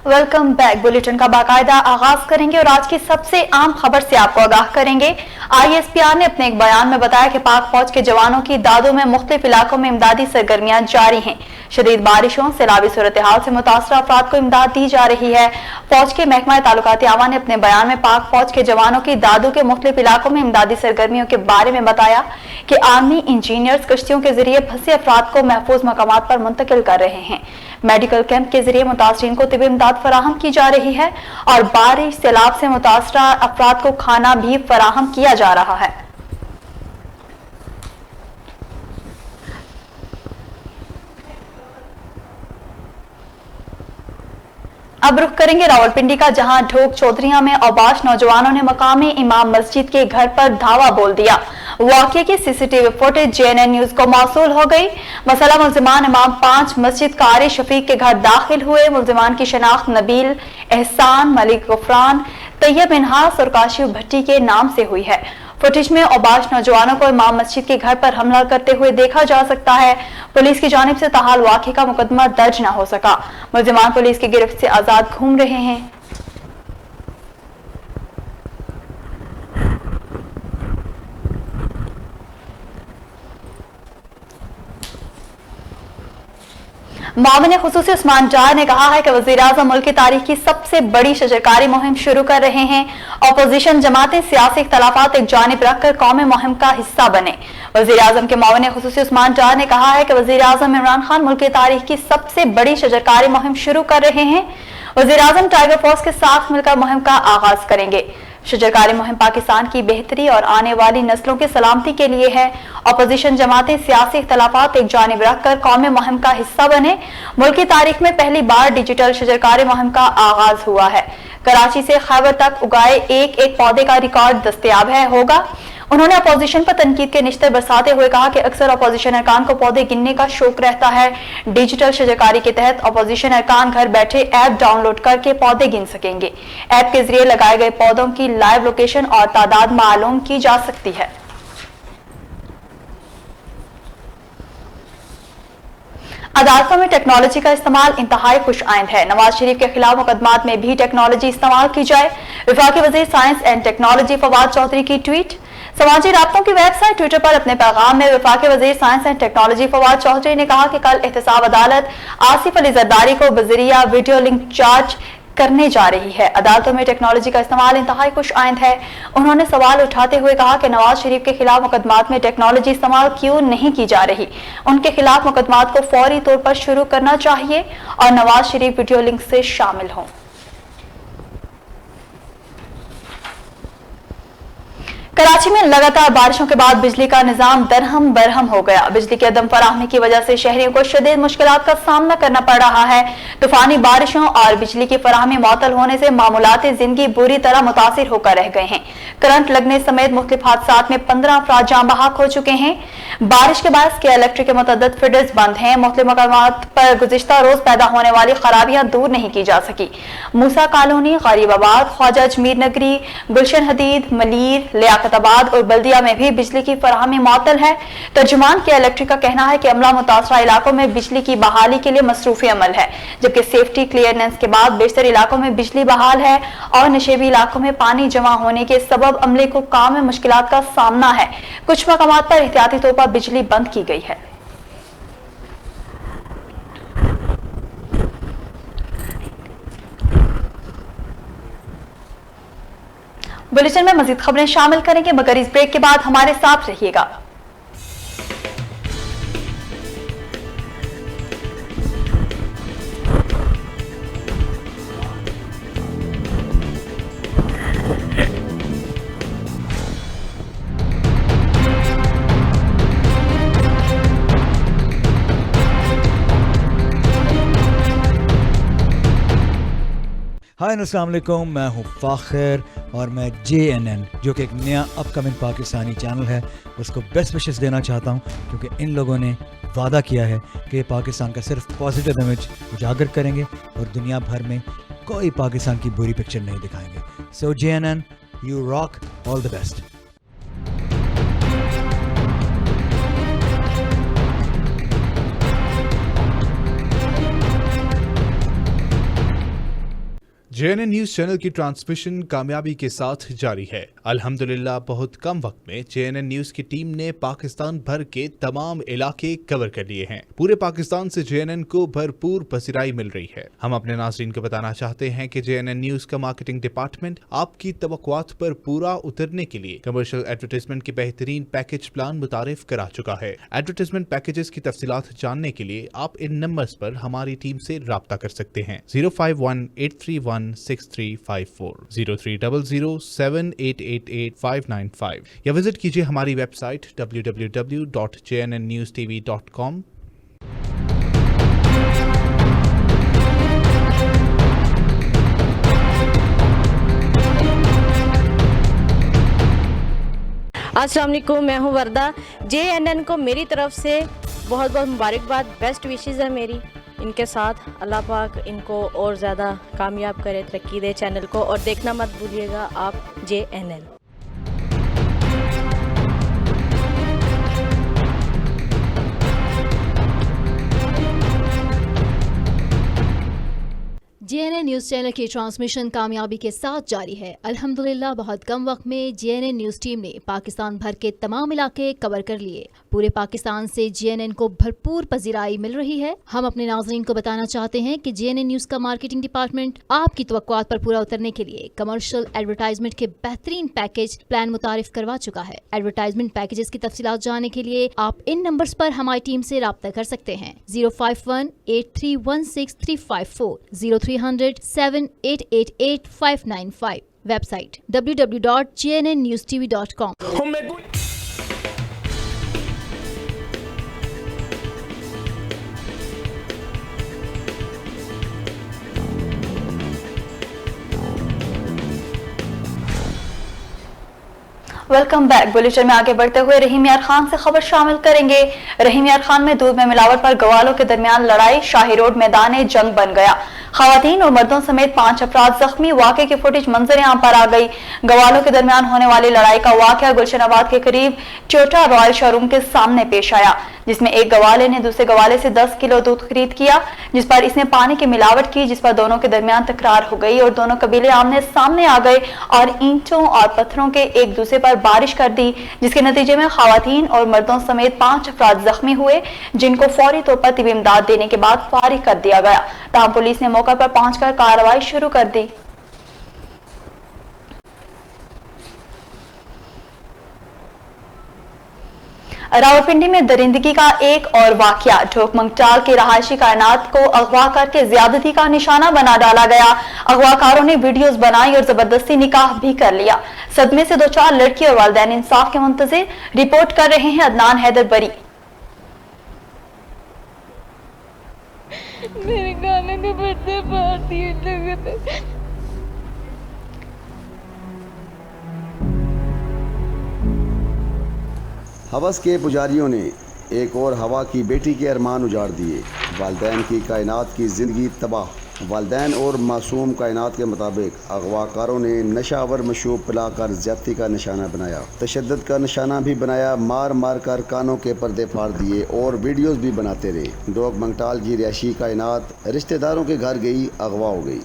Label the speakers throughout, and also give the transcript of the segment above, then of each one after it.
Speaker 1: Welcome back. Bulletin का बाकायदा आगाज करेंगे और आज की सबसे अहम खबर से आपको आगाह करेंगे। ISPR ने अपने एक बयान में बताया कि पाक फौज के जवानों की दादों में मुख्तलिफ इलाकों में इमदादी सरगर्मियां जारी हैं। शदीद बारिशों सैलाबी सूरत हाल से मुतासर अफराद को इमदाद दी जा रही है। फौज के महकमा ताल्लुकात आवा ने अपने बयान में पाक फौज के जवानों की दादों के मुख्तलिफ इलाकों में इमदादी सरगर्मियों के बारे में बताया कि आर्मी इंजीनियर्स कश्तियों के जरिए फंसे अफराद को महफूज मकामात पर मुंतकिल कर रहे हैं। मेडिकल कैंप के जरिए मुतासरीन को तिब्बी इमदाद फराहम की जा रही है और बारिश सैलाब से मुतासरा अफराद को खाना भी फराहम किया जा रहा है। अब रुख करेंगे रावलपिंडी का, जहां ढोक चौधरिया में औबाश नौजवानों ने मकामी इमाम मस्जिद के घर पर धावा बोल दिया। वाकये की CCTV फुटेज JNN न्यूज को मौसूल हो गई। मसला मुल्जिमान इमाम 5 मस्जिद कारी शफीक के घर दाखिल हुए। मुल्जिमान की शनाख्त नबील, एहसान, मलिक गफरान, तैयब इन्हास और काशिफ भट्टी के नाम से हुई है। फुटेज में औबाश नौजवानों को इमाम मस्जिद के घर पर हमला करते हुए देखा जा सकता है। पुलिस की जानिब से ताहाल वाक़े का मुकदमा दर्ज न हो सका। मुल्जिमान पुलिस की गिरफ्त से आजाद घूम रहे हैं। मामले खुसूसी उस्मान डार ने कहा है कि वज़ीर-ए-आज़म मुल्क की तारीख की सबसे बड़ी शजरकारी मुहिम शुरू कर रहे हैं। अपोजिशन जमातें सियासी इख्तलाफात एक जानिब रखकर कौमी मुहिम का हिस्सा बने। वज़ीर-ए-आज़म के मामले खुसूसी उस्मान डार ने कहा है कि वज़ीर-ए-आज़म इमरान खान मुल्क की तारीख की सबसे बड़ी शजरकारी मुहिम शुरू कर रहे हैं। वज़ीर-ए-आज़म टाइगर फोर्स के साथ मिलकर मुहिम का आगाज करेंगे। शजरकारी मुहिम पाकिस्तान की बेहतरी और आने वाली नस्लों की सलामती के लिए है। अपोजिशन जमातें सियासी इख्तलाफात एक जानिब रखकर कौमी मुहिम का हिस्सा बने। मुल्क की तारीख में पहली बार डिजिटल शजरकारी मुहिम का आगाज हुआ है। कराची से खैबर तक उगाए एक एक पौधे का रिकॉर्ड दस्तयाब होगा। उन्होंने अपोजिशन पर तनकीद के निश्तर बरसाते हुए कहा कि अक्सर अपोजिशन अरकान को पौधे गिनने का शौक रहता है। डिजिटल शजरकारी के तहत अपोजिशन अरकान घर बैठे ऐप डाउनलोड करके पौधे गिन सकेंगे। ऐप के जरिए लगाए गए पौधों की लाइव लोकेशन और तादाद मालूम की जा सकती है। अदालतों में टेक्नोलॉजी का इस्तेमाल इंतहाई खुश आइंद है। नवाज शरीफ के खिलाफ मुकदमात में भी टेक्नोलॉजी इस्तेमाल की जाए। वफाकी वज़ीर science and technology Fawad Chaudhry की ट्वीट। समाजी राब्तों की वेबसाइट ट्विटर पर अपने पैगाम में वफाकी वज़ीर science and technology Fawad Chaudhry ने कहा कि कल एहतसाब अदालत आसिफ अली जरदारी को बजरिया वीडियो लिंक चार्ज करने जा रही है। अदालतों में टेक्नोलॉजी का इस्तेमाल इंतहाई खुश आइंद है। उन्होंने सवाल उठाते हुए कहा कि नवाज शरीफ के खिलाफ मुकदमात में टेक्नोलॉजी इस्तेमाल क्यों नहीं की जा रही। उनके खिलाफ मुकदमात को फौरी तौर पर शुरू करना चाहिए और नवाज शरीफ वीडियो लिंक से शामिल हों। कराची में लगातार बारिशों के बाद बिजली का निजाम दरहम बरहम हो गया। बिजली की अदम फराहमी की वजह से शहरियों को शदीद मुश्किलात का सामना करना पड़ रहा है। तूफानी बारिशों और बिजली की फराहमी मुअत्तल होने से मामूलाती जिंदगी बुरी तरह मुतासिर होकर रह गए हैं। करंट लगने समेत मुख्तलिफ हादसात में 15 अफराद जान बहक हो चुके हैं। बारिश के बाद के इलेक्ट्रिक के मुतअद्दिद फीडर्स बंद हैं। मुख्तलिफ मकामात पर गुज़िश्ता रोज पैदा होने वाली खराबियां दूर नहीं की जा सकी। मूसा कॉलोनी, गरीबाबाद, ख्वाजा अजमीर नगरी, गुलशन हदीद, मलीर, लियाकताबाद और बल्दिया में भी बिजली की फराहमी मुअत्तल है। तर्जुमान के इलेक्ट्रिक का कहना है कि अमला मुतासरा इलाकों में बिजली की बहाली के लिए मसरूफी अमल है, जबकि सेफ्टी क्लियरेंस के बाद बेशतर इलाकों में बिजली बहाल है और नशेबी इलाकों में पानी जमा होने के सबब अमले को काम में मुश्किलात का सामना है। कुछ मकामात पर एहतियाती तौर पर बिजली बंद की गई है। बुलेटिन में मजीद खबरें शामिल करेंगे, मगर इस ब्रेक के बाद हमारे साथ रहिएगा।
Speaker 2: हाय अस्सलाम वालेकुम, मैं हूँ फ़ाखिर और मैं JNN जो कि एक नया अपकमिंग पाकिस्तानी चैनल है उसको बेस्ट विशेस देना चाहता हूँ, क्योंकि इन लोगों ने वादा किया है कि पाकिस्तान का सिर्फ पॉजिटिव इमेज उजागर करेंगे और दुनिया भर में कोई पाकिस्तान की बुरी पिक्चर नहीं दिखाएंगे। सो JNN, you rock, all the best.
Speaker 3: JNN news channel की ट्रांसमिशन कामयाबी के साथ जारी है। अल्हम्दुलिल्लाह बहुत कम वक्त में JNN न्यूज की टीम ने पाकिस्तान भर के तमाम इलाके कवर कर लिए हैं। पूरे पाकिस्तान से JNN को भरपूर पसीराई मिल रही है। हम अपने नाज़रीन को बताना चाहते हैं कि JNN न्यूज का मार्केटिंग डिपार्टमेंट आपकी तवक्कुआत पर पूरा उतरने के लिए कमर्शियल एडवर्टाइजमेंट के बेहतरीन पैकेज प्लान मुतारिफ करा चुका है। एडवर्टाइजमेंट पैकेजेस की तफसीलात जानने के लिए आप इन नंबर्स पर हमारी टीम से राब्ता कर सकते हैं। 051-831-6354, 0300-7888595 या विजिट कीजिए हमारी वेबसाइट www.jnnewstv.com।
Speaker 4: अस्सलाम वालेकुम, मैं हूँ वर्दा। JNN को मेरी तरफ से बहुत बहुत मुबारकबाद, बेस्ट विशेस है मेरी इनके साथ। अल्लाह पाक इनको और ज़्यादा कामयाब करे, तरक्की दे चैनल को, और देखना मत भूलिएगा आप JNN।
Speaker 5: JNN न्यूज़ चैनल की ट्रांसमिशन कामयाबी के साथ जारी है। अल्हम्दुलिल्लाह बहुत कम वक्त में JNN न्यूज़ टीम ने पाकिस्तान भर के तमाम इलाके कवर कर लिए। पूरे पाकिस्तान से JNN को भरपूर पजीराई मिल रही है। हम अपने नाज़रीन को बताना चाहते हैं कि JNN न्यूज़ का मार्केटिंग डिपार्टमेंट आपकी तवक्कुआत पर पूरा उतरने के लिए कमर्शियल एडवर्टाइजमेंट के बेहतरीन पैकेज प्लान मुतारिफ करवा चुका है। एडवर्टाइजमेंट पैकेजेस की तफसीलात जानने के लिए आप इन नंबर्स पर हमारी टीम से राब्ता कर सकते हैं। 051-831-6354, 0300-7888595। Website www.jnnewstv.com।
Speaker 1: Welcome back. Bulletin में आगे बढ़ते हुए रहीम यार खान से खबर शामिल करेंगे। रहीम यार खान में दूध में मिलावट पर गवालों के दरमियान लड़ाई, शाही रोड मैदान जंग बन गया। खवातीन और मर्दों समेत 5 अफराद जख्मी। वाक़े की फुटेज मंजर आम पर आ गई। गवालों के दरमियान होने वाली लड़ाई का वाक़या गुलशनाबाद के करीब टोयोटा रॉयल शोरूम के सामने पेश आया, जिसमें एक गवाले ने दूसरे गवाले से 10 किलो दूध खरीद किया, जिस पर इसने पानी की मिलावट की, जिस पर दोनों के दरमियान तकरार हो गई और दोनों कबीले आमने सामने आ गए और ईंटों और पत्थरों के एक दूसरे पर बारिश कर दी, जिसके नतीजे में खवातीन और मर्दों समेत 5 अफराद जख्मी हुए, जिनको फौरी तौर पर तिबी इमदाद देने के बाद फारिग कर दिया गया। तमाम पुलिस ने मौके पर पहुंचकर कार्रवाई शुरू कर दी। रावलपिंडी में दरिंदगी का एक और वाकया। ढोकमंगटाल के रहायशी कायनात को अगवा करके ज्यादती का निशाना बना डाला गया। अगवाकारों ने वीडियोस बनाई और जबरदस्ती निकाह भी कर लिया। सदमे से 2-4 लड़की और वालिदैन इंसाफ के मुंतजिर। रिपोर्ट कर रहे हैं अदनान हैदर बरी।
Speaker 6: मेरे गाने के पर्दे फाड़ दिए लोगों ने।
Speaker 7: हवस के पुजारियों ने एक और हवा की बेटी के अरमान उजाड़ दिए। वालिदैन की कायनात की ज़िंदगी तबाह। वालिदैन और मासूम कायनात के मुताबिक अगवाकारों ने नशावर मशरूब पिलाकर ज़्यादती का निशाना बनाया, तशद्दुद का निशाना भी बनाया, मार मार कर कानों के पर्दे फाड़ दिए और वीडियोस भी बनाते रहे। ढोकमंगटाल की रिहायशी कायनात रिश्तेदारों के घर गई, अगवा हो गई।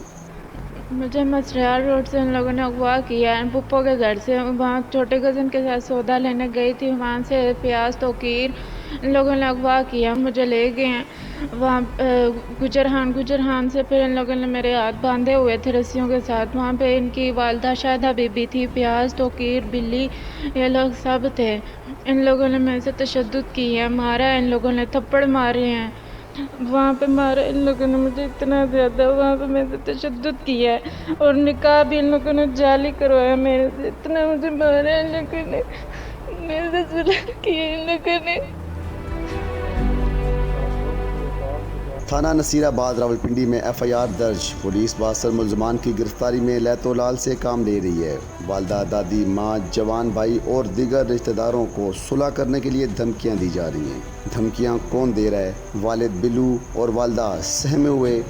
Speaker 6: मुझे मसरियाल रोड से उन लोगों ने अगवा किया। पुप्पो के घर से वहाँ छोटे कज़न के साथ सौदा लेने गई थी, वहाँ से प्याज तोकीर इन लोगों ने अगवा किया, मुझे ले गए हैं वहाँ गुजरहान से। फिर इन लोगों ने मेरे हाथ बांधे हुए थे रस्सियों के साथ। वहाँ पे इनकी वालदा शाहिदा बीबी थी, प्याज तोकीर बिल्ली ये लोग सब थे। इन लोगों ने मेरे से तशद्दुद किया, मारा, इन लोगों ने थप्पड़ मारे हैं, वहाँ पे मारा इन लोगों ने मुझे इतना ज़्यादा, वहाँ पे मेरे से तशद्दुद किया है और निकाह भी इन लोगों ने जाली करवाया मेरे से। इतना मुझे मारा इन लोगों ने, मेरे से जुल्म किया इन लोगों ने।
Speaker 7: थाना नसीराबाद रावलपिंडी में FIR दर्ज। पुलिस बासर मुलजमान की गिरफ्तारी में लैतोलाल से काम ले रही है। वालदा, दादी, माँ, जवान भाई और दीगर रिश्तेदारों को सुलह करने के लिए धमकियाँ दी जा रही हैं। धमकियाँ कौन दे रहा है? वालिद बिल्लू और वालदा सहमे हुए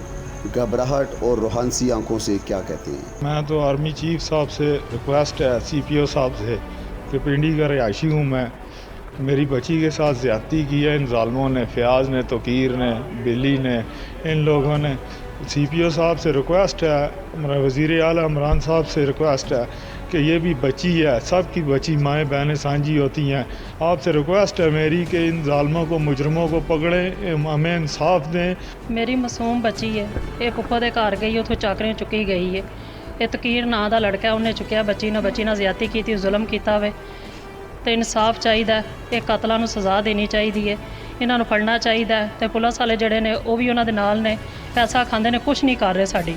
Speaker 7: घबराहट और रूहानसी आंखों से क्या कहते हैं?
Speaker 8: मैं तो आर्मी चीफ साहब से रिक्वेस्ट है, CPO साहब से, पिंडी का रिहायशी हूँ मैं। मेरी बच्ची के साथ ज़्यादती की है इन ज़ालमों ने, फ़याज़ ने, तोकीर ने, बिल्ली ने, इन लोगों ने। CPO साहब से रिक्वेस्ट है, हमारा वज़ीर आला इमरान साहब से रिक्वेस्ट है कि ये भी बच्ची है, सब की बच्ची माएँ बहनें सांझी होती हैं। आपसे रिक्वेस्ट है मेरी कि इन ज़ालिमों को, मुजरमों को पकड़ें, हमें इंसाफ दें।
Speaker 9: मेरी मासूम बच्ची है, ये पुप्पा दे घर गई, उतों चाकरें चुकी गई है। ये तकीर नां दा लड़का, उन्हें चुकिया बच्ची नाल ज़्यादती की, जुल्म किया वे, तो इंसाफ चाहिए। ये कातलों को सज़ा देनी चाहिए, इन्हों फड़ना चाहिए। तो पुलिस वाले जड़े ने वो भी उन्होंने नाल ने, पैसा खाते ने, कुछ नहीं कर रहे, साड़ी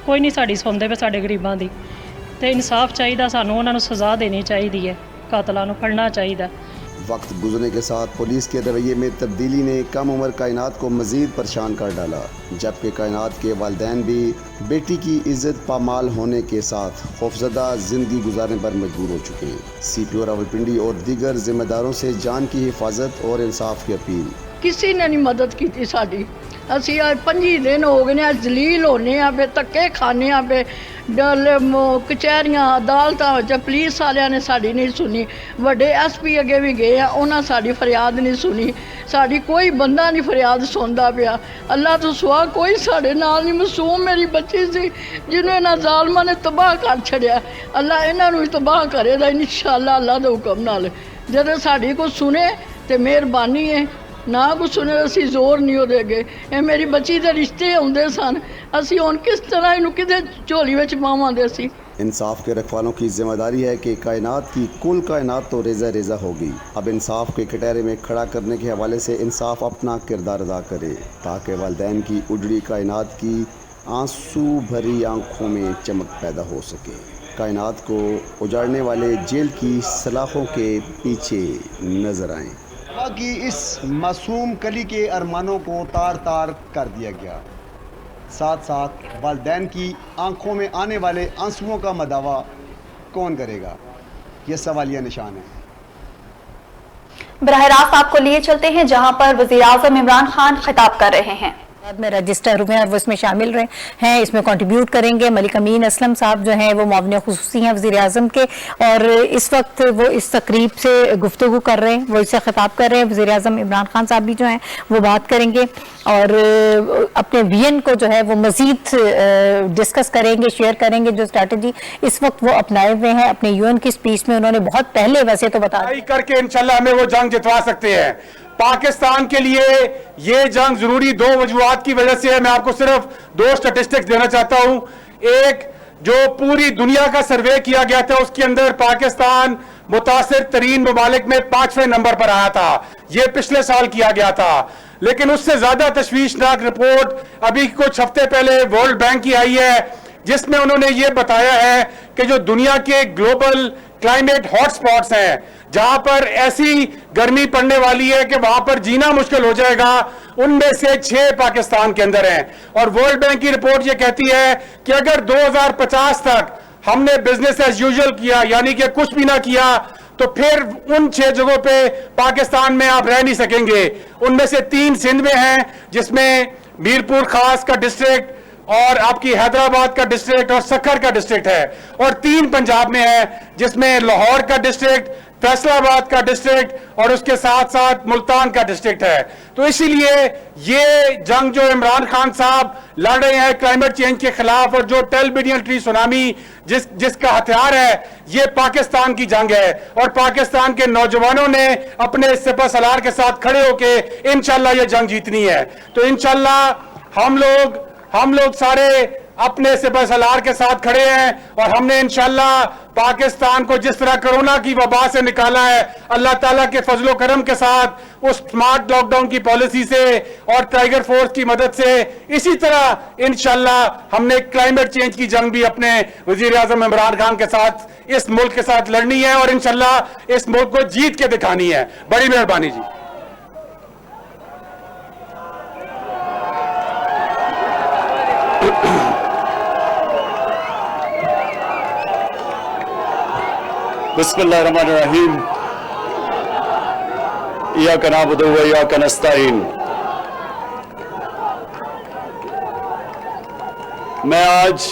Speaker 9: कोई नहीं साड़ी सुनते पे साडे गरीबां दी। तो इंसाफ चाहिए, सानू उन्होंने सज़ा देनी चाहिए, कातलों को फड़ना चाहिए।
Speaker 7: वक्त गुजरने के साथ पुलिस के रवैये में तब्दीली ने कम उम्र कायनात को मज़ीद परेशान कर डाला, जबकि कायनात के वालिदैन भी बेटी की इज्जत पामाल होने के साथ खौफजदा ज़िंदगी गुजारने पर मजबूर हो चुके हैं। CPO रावलपिंडी और दीगर जिम्मेदारों से जान की हिफाजत और इंसाफ की अपील।
Speaker 10: किसी ने नहीं मदद की साड़ी, असी 25 दिन हो गए हैं, जलील होने पे, धक्के खाने पे, कचहरियाँ अदालत पुलिस वालिया ने साड़ी नहीं सुनी, वड्डे SP अगे भी गए हैं, उन्हें साड़ी फरियाद नहीं सुनी, साड़ी कोई बंदा नहीं फरियाद सुनता पिया। अल्लाह तो सुहा कोई साढ़े नाल नहीं। मासूम मेरी बच्ची सी जिन्हें ना जालमा ने तबाह कर छड़िया। अल्लाह इन्हों भी तबाह करेगा इंशाअल्लाह अल्लाह के हुक्म नाल। जब साड़ी को सुने तो मेहरबानी है, ना कुछ सुने असी जोर नहीं देगे। ये मेरी बच्ची के रिश्ते आते सन, असी हुण किस तरह इनू किते झोली विच पावांगे। असी
Speaker 7: इंसाफ के रखवालों की जिम्मेदारी है कि कायनात की कुल कायनात तो रेज़ा रेज़ा होगी। अब इंसाफ के कटहरे में खड़ा करने के हवाले से इंसाफ अपना किरदार अदा करे, ताकि वालिदैन की उजड़ी कायनात की आंसू भरी आंखों में चमक पैदा हो सके। कायनात को उजाड़ने वाले जेल की सलाखों के पीछे नजर आएं। कि इस मासूम कली के अरमानों को तार तार कर दिया गया, साथ साथ वालिदैन की आंखों में आने वाले आंसुओं का मदावा कौन करेगा, ये सवालिया निशान है।
Speaker 1: बराह रास्त आपको लिए चलते हैं जहां पर वज़ीर आज़म इमरान खान खिताब कर रहे हैं।
Speaker 11: में रजिस्टर हुए और वो इसमें शामिल रहे हैं, इसमें कंट्रीब्यूट करेंगे। मलिक अमीन असलम साहब जो हैं वो मुआविन खुसूसी हैं वज़ीर आज़म के, और इस वक्त वो इस तकरीब से गुफ्तगू कर रहे हैं, वो इससे खिताब कर रहे हैं। वज़ीर आज़म इमरान खान साहब भी जो हैं वो बात करेंगे और अपने विजन को जो है वो मज़ीद डिस्कस करेंगे, शेयर करेंगे। जो स्ट्रैटेजी इस वक्त वो अपनाए हुए हैं अपने UN की स्पीच में, उन्होंने बहुत पहले वैसे तो बता
Speaker 12: करके इंशाल्लाह हमें वो जंग जितवा सकते हैं। पाकिस्तान के लिए ये जंग जरूरी दो वजूहात की वजह से है। मैं आपको सिर्फ 2 स्टैटिस्टिक्स देना चाहता हूं। एक, जो पूरी दुनिया का सर्वे किया गया था उसके अंदर पाकिस्तान मुतासिर तरीन ममालिक में 5वें नंबर पर आया था, ये पिछले साल किया गया था। लेकिन उससे ज्यादा तशवीशनाक रिपोर्ट अभी कुछ हफ्ते पहले वर्ल्ड बैंक की आई है, जिसमें उन्होंने ये बताया है कि जो दुनिया के ग्लोबल क्लाइमेट हॉटस्पॉट्स हैं, जहां पर ऐसी गर्मी पड़ने वाली है कि वहां पर जीना मुश्किल हो जाएगा, उनमें से 6 पाकिस्तान के अंदर हैं। और वर्ल्ड बैंक की रिपोर्ट ये कहती है कि अगर 2050 तक हमने बिजनेस एज यूजुअल किया, यानी कि कुछ भी ना किया, तो फिर उन 6 जगहों पे पाकिस्तान में आप रह नहीं सकेंगे। उनमें से 3 सिंध में हैं, जिसमें मीरपुर खास का डिस्ट्रिक्ट और आपकी हैदराबाद का डिस्ट्रिक्ट और सक्खर का डिस्ट्रिक्ट है, और 3 पंजाब में है, जिसमें लाहौर का डिस्ट्रिक्ट, फैसलाबाद का डिस्ट्रिक्ट और उसके साथ साथ मुल्तान का डिस्ट्रिक्ट है। तो इसीलिए ये जंग जो इमरान खान साहब लड़ रहे हैं क्लाइमेट चेंज के खिलाफ, और जो 10 बिलियन ट्री सुनामी जिसका हथियार है, ये पाकिस्तान की जंग है। और पाकिस्तान के नौजवानों ने अपने सिपह सलार के साथ खड़े होकर इंशाल्लाह ये जंग जीतनी है। तो इंशाल्लाह हम लोग सारे अपने सिपह सलार के साथ खड़े हैं, और हमने इंशाल्लाह पाकिस्तान को जिस तरह कोरोना की वबा से निकाला है, अल्लाह ताला के फजलो करम के साथ उस स्मार्ट लॉकडाउन की पॉलिसी से और टाइगर फोर्स की मदद से, इसी तरह इंशाल्लाह हमने क्लाइमेट चेंज की जंग भी अपने वजीर आजम इमरान खान के साथ इस मुल्क के साथ लड़नी है, और इंशाल्लाह इस मुल्क को जीत के दिखानी है। बड़ी मेहरबानी जी।
Speaker 13: बिस्मिल्लाहिर्रहमानिर्रहीम, इय्याका नअबुदु व इय्याका नस्तईन। मैं आज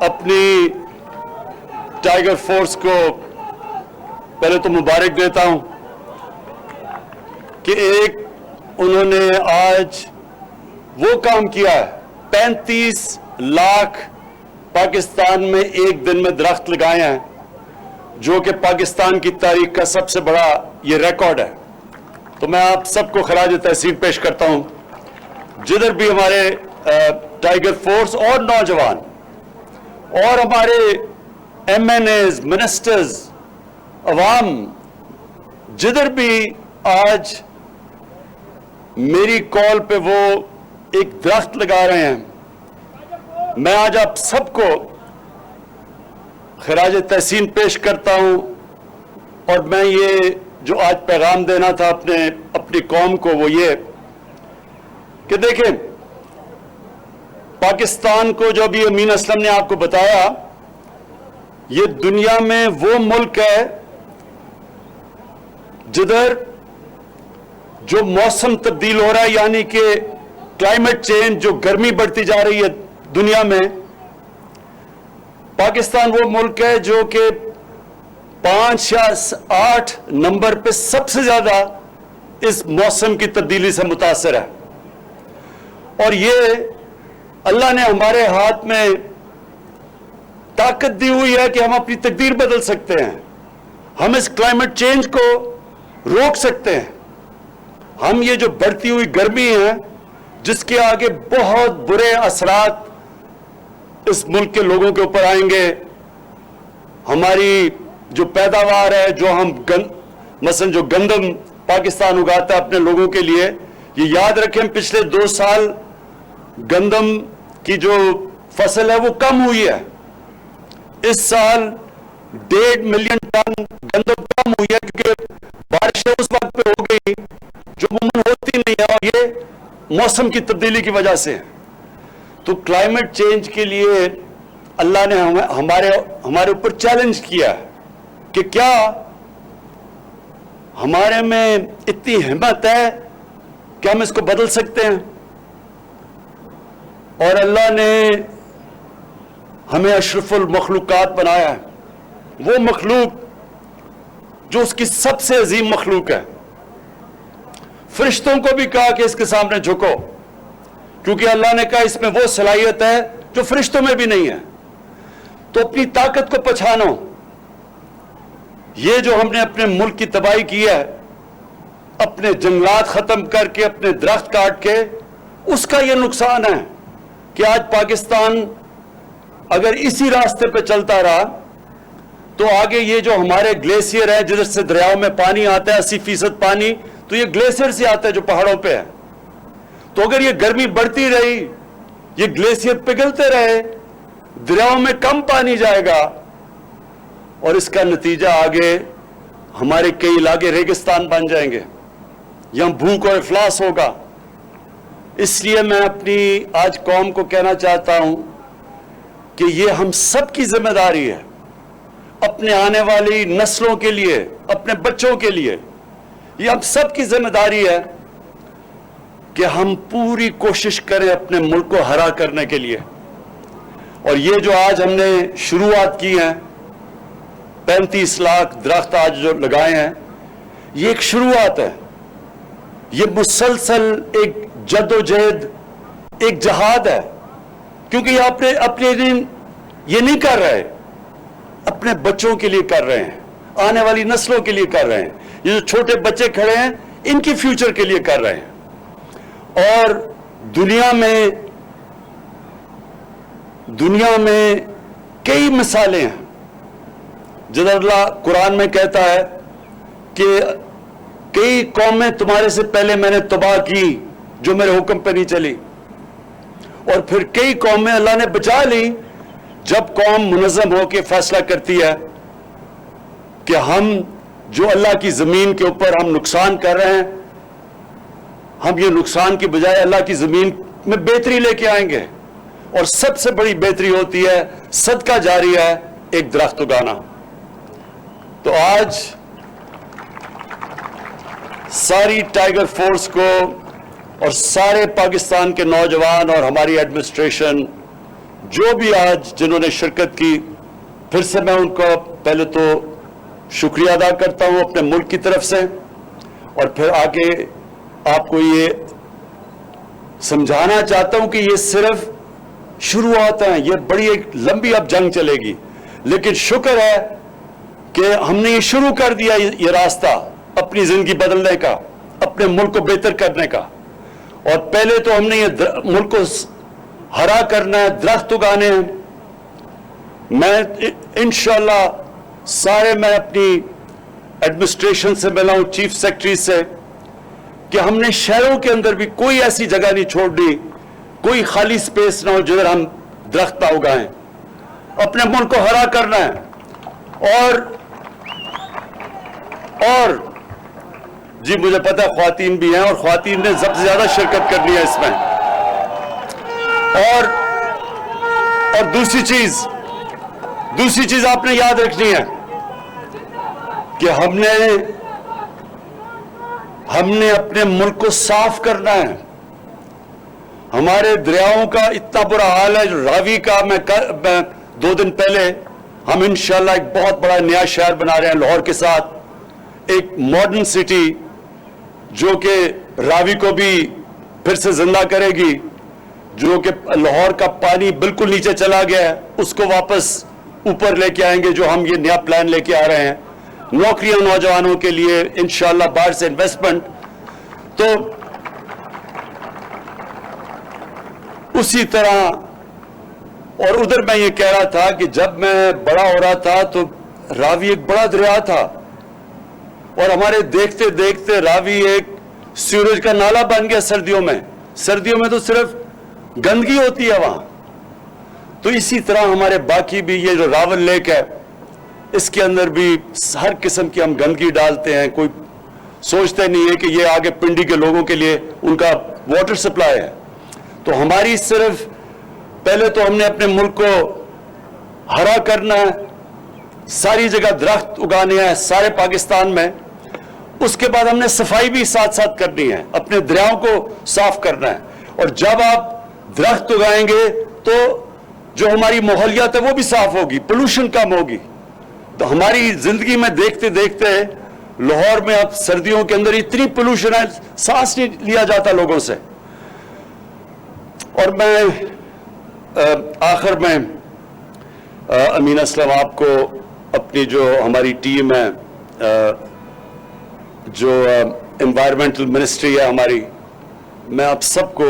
Speaker 13: अपनी टाइगर फोर्स को पहले तो मुबारक देता हूं कि एक उन्होंने आज وہ کام کیا ہے. 35 لاکھ پاکستان میں ایک دن میں درخت لگائے ہیں, جو کہ پاکستان کی تاریخ کا سب سے بڑا یہ ریکارڈ ہے. تو میں آپ سب کو خراج تحسین پیش کرتا ہوں. جدھر بھی ہمارے ٹائیگر فورس اور نوجوان اور ہمارے ایم این ایز, منسٹرز, عوام جدھر بھی آج میری کال پہ وہ ایک درخت لگا رہے ہیں, میں آج آپ سب کو خراج تحسین پیش کرتا ہوں. اور میں یہ جو آج پیغام دینا تھا اپنی قوم کو, وہ یہ کہ دیکھیں, پاکستان کو جو ابھی امین اسلم نے آپ کو بتایا, یہ دنیا میں وہ ملک ہے جدھر جو موسم تبدیل ہو رہا ہے, یعنی کہ کلائمیٹ چینج, جو گرمی بڑھتی جا رہی ہے دنیا میں, پاکستان وہ ملک ہے جو کہ 5 یا 8 نمبر پہ سب سے زیادہ اس موسم کی تبدیلی سے متاثر ہے. اور یہ اللہ نے ہمارے ہاتھ میں طاقت دی ہوئی ہے کہ ہم اپنی تقدیر بدل سکتے ہیں, ہم اس کلائمیٹ چینج کو روک سکتے ہیں. ہم یہ جو بڑھتی ہوئی گرمی ہے, جس کے آگے بہت برے اثرات اس ملک کے لوگوں کے اوپر آئیں گے, ہماری جو پیداوار ہے, جو ہم مثلا جو گندم پاکستان اگاتا ہے اپنے لوگوں کے لیے, یہ یاد رکھیں پچھلے 2 سال گندم کی جو فصل ہے وہ کم ہوئی ہے. اس سال 1.5 ملین ٹن گندم کم ہوئی ہے, کیونکہ بارشیں اس وقت پہ ہو گئی جو عموماً ہوتی نہیں ہے, اور یہ موسم کی تبدیلی کی وجہ سے. تو کلائمیٹ چینج کے لیے اللہ نے ہمارے اوپر چیلنج کیا ہے کہ کیا ہمارے میں اتنی ہمت ہے کہ ہم اس کو بدل سکتے ہیں. اور اللہ نے ہمیں اشرف المخلوقات بنایا ہے, وہ مخلوق جو اس کی سب سے عظیم مخلوق ہے. فرشتوں کو بھی کہا کہ اس کے سامنے جھکو, کیونکہ اللہ نے کہا اس میں وہ صلاحیت ہے جو فرشتوں میں بھی نہیں ہے. تو اپنی طاقت کو پہچانو. یہ جو ہم نے اپنے ملک کی تباہی کی ہے, اپنے جنگلات ختم کر کے, اپنے درخت کاٹ کے, اس کا یہ نقصان ہے کہ آج پاکستان اگر اسی راستے پہ چلتا رہا تو آگے یہ جو ہمارے گلیشیئر ہیں, جدھر سے دریاؤں میں پانی آتا ہے 80% پانی, تو یہ گلیشیئر سے آتا ہے جو پہاڑوں پہ ہے. تو اگر یہ گرمی بڑھتی رہی, یہ گلیشیئر پگھلتے رہے, دریاؤں میں کم پانی جائے گا, اور اس کا نتیجہ آگے ہمارے کئی علاقے ریگستان بن جائیں گے, یہاں بھوک اور افلاس ہوگا. اس لیے میں اپنی آج قوم کو کہنا چاہتا ہوں کہ یہ ہم سب کی ذمہ داری ہے, اپنے آنے والی نسلوں کے لیے, اپنے بچوں کے لیے. یہ ہم سب کی ذمہ داری ہے کہ ہم پوری کوشش کریں اپنے ملک کو ہرا کرنے کے لیے. اور یہ جو آج ہم نے شروعات کی ہیں, 35 لاکھ درخت آج جو لگائے ہیں, یہ ایک شروعات ہے. یہ مسلسل ایک جد و جہد, ایک جہاد ہے, کیونکہ یہ اپنے دن یہ نہیں کر رہے, اپنے بچوں کے لیے کر رہے ہیں, آنے والی نسلوں کے لیے کر رہے ہیں. یہ جو چھوٹے بچے کھڑے ہیں, ان کی فیوچر کے لیے کر رہے ہیں. اور دنیا میں کئی مثالیں ہیں. جدھر اللہ قرآن میں کہتا ہے کہ کئی قومیں تمہارے سے پہلے میں نے تباہ کی جو میرے حکم پہ نہیں چلی, اور پھر کئی قومیں اللہ نے بچا لی جب قوم منظم ہو کے فیصلہ کرتی ہے کہ ہم جو اللہ کی زمین کے اوپر ہم نقصان کر رہے ہیں, ہم یہ نقصان کی بجائے اللہ کی زمین میں بہتری لے کے آئیں گے. اور سب سے بڑی بہتری ہوتی ہے, صدقہ جاریہ ہے, ایک درخت اگانا. تو آج ساری ٹائیگر فورس کو اور سارے پاکستان کے نوجوان اور ہماری ایڈمنسٹریشن جو بھی آج جنہوں نے شرکت کی, پھر سے میں ان کو پہلے تو شکریہ ادا کرتا ہوں اپنے ملک کی طرف سے, اور پھر آگے آپ کو یہ समझाना चाहता हूं कि ये सिर्फ शुरुआत है, ये बड़ी एक लंबी अब जंग चलेगी, लेकिन शुक्र है कि हमने ये शुरू कर दिया ये रास्ता अपनी जिंदगी बदलने का, अपने मुल्क को बेहतर करने का। और पहले तो हमने ये मुल्क को हरा करना है, दरख्त उगाने हैं। मैं इंशाल्लाह मैं अपनी एडमिनिस्ट्रेशन से मिला हूं, चीफ सेक्रेटरी से, कि हमने शहरों के अंदर भी कोई ऐसी जगह नहीं छोड़नी, कोई खाली स्पेस ना हो जिधर हम दरख्त ना उगाएं। अपने मुल्क को हरा करना है। और जी मुझे पता है ख्वातीन भी हैं और ख्वातीन ने सबसे ज्यादा शिरकत करनी है इसमें। और दूसरी चीज आपने याद रखनी है कि हमने अपने मुल्क को साफ करना है। हमारे दरियाओं का इतना बुरा हाल है, रावी का मैं 2 दिन पहले हम इंशाल्लाह एक बहुत बड़ा नया शहर बना रहे हैं लाहौर के साथ, एक मॉडर्न सिटी जो कि रावी को भी फिर से जिंदा करेगी, जो कि लाहौर का पानी बिल्कुल नीचे चला गया है उसको वापस ऊपर लेके आएंगे, जो हम ये नया प्लान लेके आ रहे हैं। नौकरियां नौजवानों के लिए इंशाल्लाह, बाहर से इन्वेस्टमेंट। तो उसी तरह और उधर मैं ये कह रहा था कि जब मैं बड़ा हो रहा था तो रावी एक बड़ा दरिया था और हमारे देखते देखते रावी एक सूरज का नाला बन गया। सर्दियों में तो सिर्फ गंदगी होती है वहां। तो इसी तरह हमारे बाकी भी ये जो रावल लेक है इसके अंदर भी हर किस्म की हम गंदगी डालते हैं। कोई सोचते नहीं है कि ये आगे पिंडी के लोगों के लिए उनका वाटर सप्लाई है। तो हमारी सिर्फ पहले तो हमने अपने मुल्क को हरा करना है, सारी जगह दरख्त उगाने हैं सारे पाकिस्तान में। उसके बाद हमने सफाई भी साथ साथ करनी है, अपने दरियाओं को साफ करना है। और जब आप दरख्त उगाएंगे तो जो हमारी माहौलियात है वो भी साफ होगी, पोल्यूशन कम होगी। तो हमारी जिंदगी में देखते देखते लाहौर में अब सर्दियों के अंदर इतनी पोल्यूशन है, सांस नहीं लिया जाता लोगों से। और मैं आखिर में अमीन असलम आपको अपनी जो हमारी टीम है, जो एनवायरमेंटल मिनिस्ट्री है हमारी, मैं आप सबको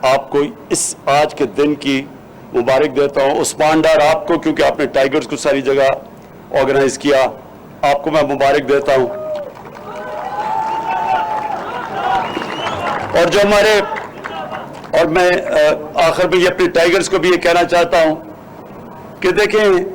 Speaker 13: आपको इस आज के दिन की मुबारक देता हूं। उस्मान डार आपको, क्योंकि आपने टाइगर्स को सारी जगह ऑर्गेनाइज किया, आपको मैं मुबारक देता हूं। और जो हमारे और मैं आखिर में ये अपने टाइगर्स को भी ये कहना चाहता हूं कि देखें